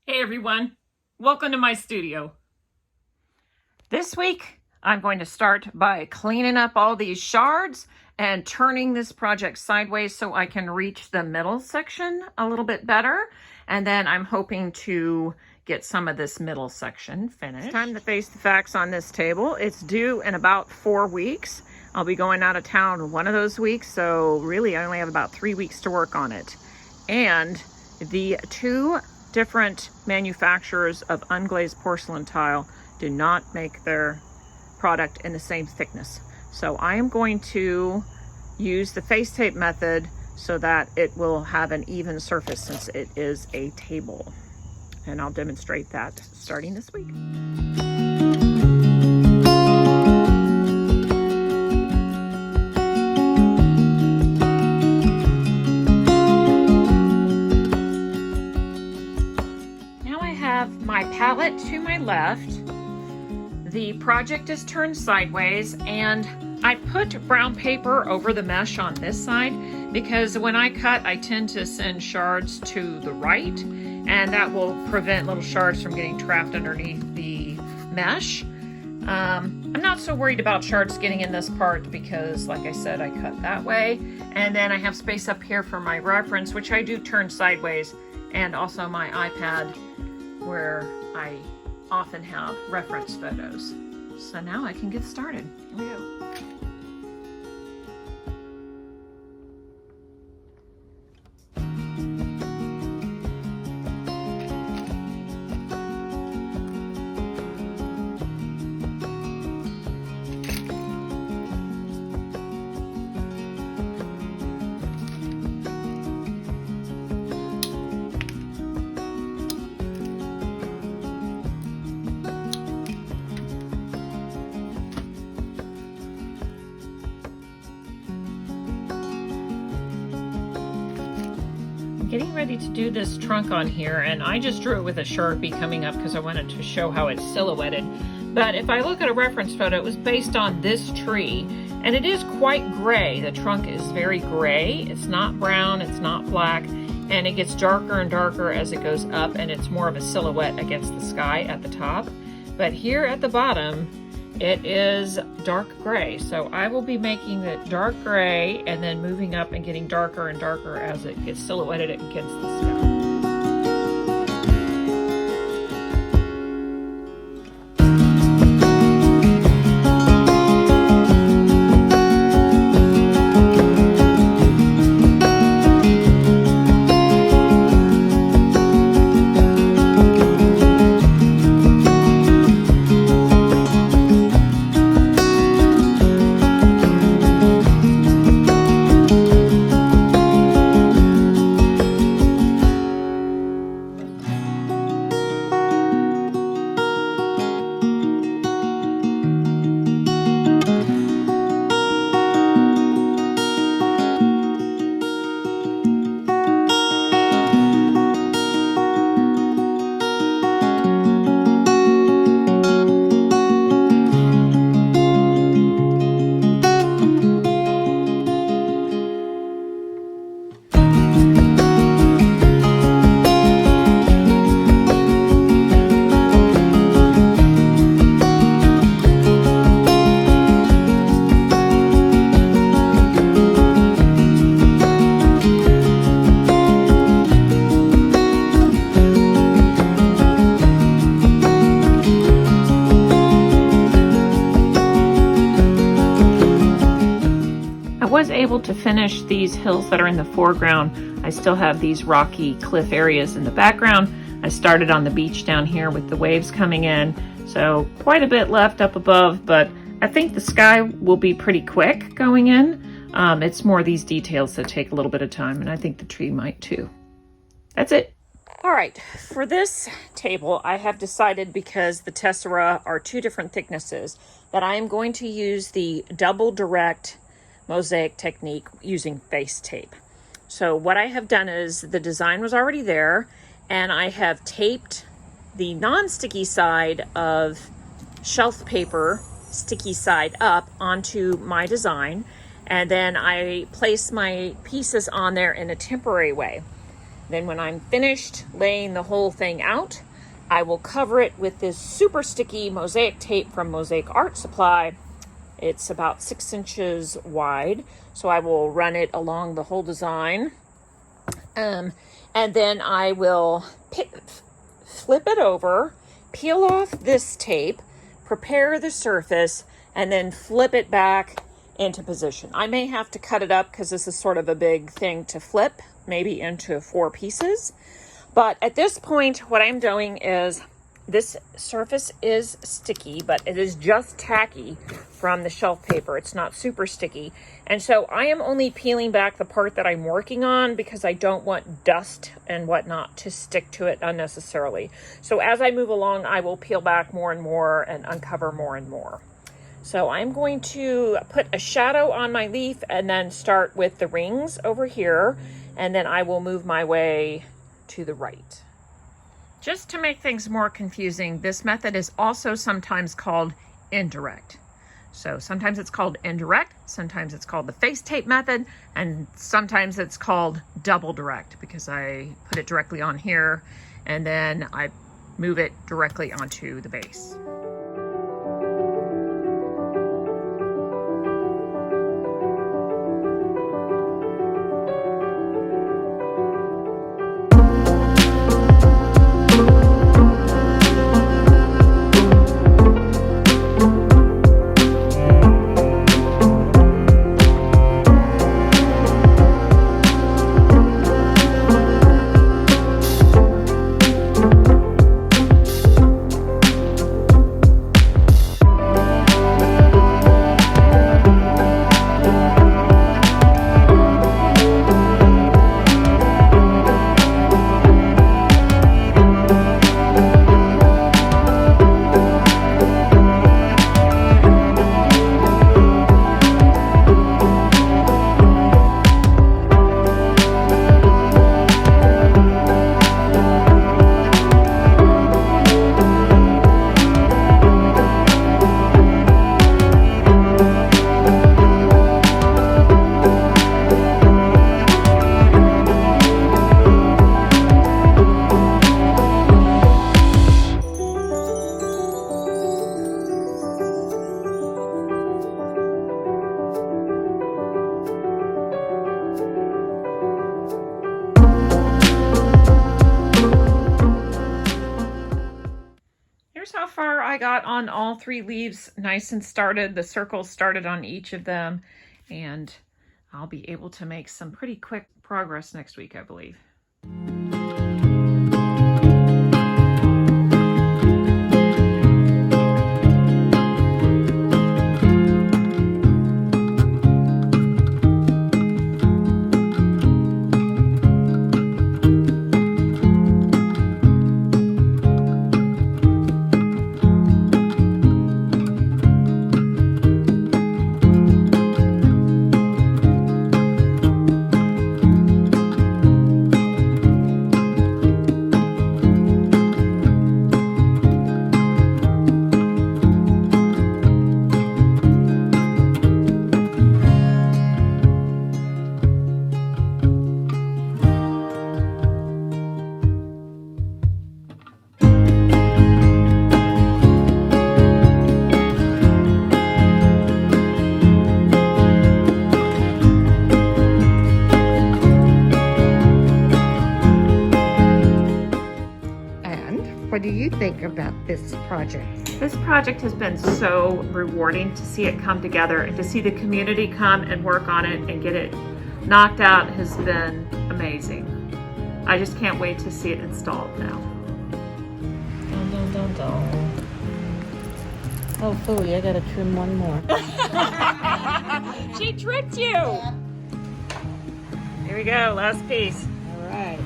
Hey everyone, welcome to my studio. This week, I'm going to start by cleaning up all these shards and turning this project sideways so I can reach the middle section a little bit better. And then I'm hoping to get some of this middle section finished. It's time to face the facts on this table. It's due in about 4 weeks. I'll be going out of town one of those weeks, so really I only have about 3 weeks to work on it. And the two different manufacturers of unglazed porcelain tile do not make their product in the same thickness. So I am going to use the face tape method so that it will have an even surface since it is a table. And I'll demonstrate that starting this week. My palette to my left, the project is turned sideways, and I put brown paper over the mesh on this side because when I cut I tend to send shards to the right, and that will prevent little shards from getting trapped underneath the mesh. I'm not so worried about shards getting in this part because, like I said, I cut that way, and then I have space up here for my reference, which I do turn sideways, and also my iPad where I often have reference photos. So now I can get started. Here we go. Getting ready to do this trunk on here, and I just drew it with a Sharpie coming up because I wanted to show how it's silhouetted. But if I look at a reference photo, it was based on this tree, and it is quite gray. The trunk is very gray. It's not brown, it's not black, and it gets darker and darker as it goes up, and it's more of a silhouette against the sky at the top. But here at the bottom, it is dark gray. So I will be making it dark gray and then moving up and getting darker and darker as it gets silhouetted against the sky. Was able to finish these hills that are in the foreground. I still have these rocky cliff areas in the background. I started on the beach down here with the waves coming in, so quite a bit left up above, but I think the sky will be pretty quick going in. It's more these details that take a little bit of time, and I think the tree might too. That's it. All right, for this table, I have decided, because the tessera are two different thicknesses, that I am going to use the double direct mosaic technique using face tape. So what I have done is the design was already there, and I have taped the non-sticky side of shelf paper, sticky side up, onto my design, and then I place my pieces on there in a temporary way. Then when I'm finished laying the whole thing out, I will cover it with this super sticky Mosaic tape from Mosaic Art Supply. It's about 6 inches wide, so I will run it along the whole design. And then I will flip it over, peel off this tape, prepare the surface, and then flip it back into position. I may have to cut it up because this is sort of a big thing to flip, maybe into 4 pieces. But at this point, what I'm doing is, this surface is sticky, but it is just tacky from the shelf paper. It's not super sticky. And so I am only peeling back the part that I'm working on because I don't want dust and whatnot to stick to it unnecessarily. So as I move along, I will peel back more and more and uncover more and more. So I'm going to put a shadow on my leaf and then start with the rings over here. And then I will move my way to the right. Just to make things more confusing, this method is also sometimes called indirect. So sometimes it's called indirect, sometimes it's called the face tape method, and sometimes it's called double direct because I put it directly on here and then I move it directly onto the base. How far I got on all 3 leaves, nice and started. The circles started on each of them, and I'll be able to make some pretty quick progress next week, I believe. What do you think about this project? This project has been so rewarding to see it come together and to see the community come and work on it and get it knocked out has been amazing. I just can't wait to see it installed now. Dun, dun, dun, dun. Oh, Chloe, I gotta trim one more. She tricked you! Here we go, last piece. All right.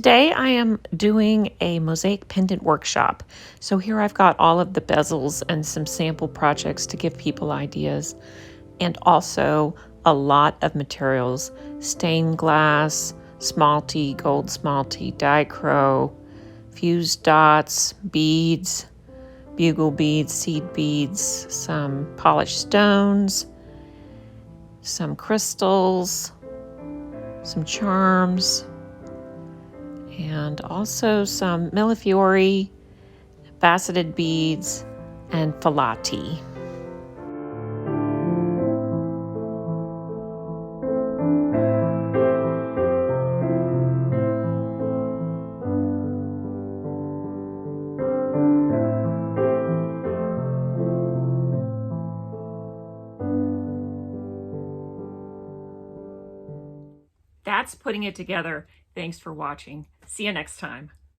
today I am doing a mosaic pendant workshop. So here I've got all of the bezels and some sample projects to give people ideas, and also a lot of materials: stained glass, smalty, gold smalty, dichro, fused dots, beads, bugle beads, seed beads, some polished stones, some crystals, some charms, and also some millefiori, faceted beads, and filati. That's putting it together. Thanks for watching. See you next time.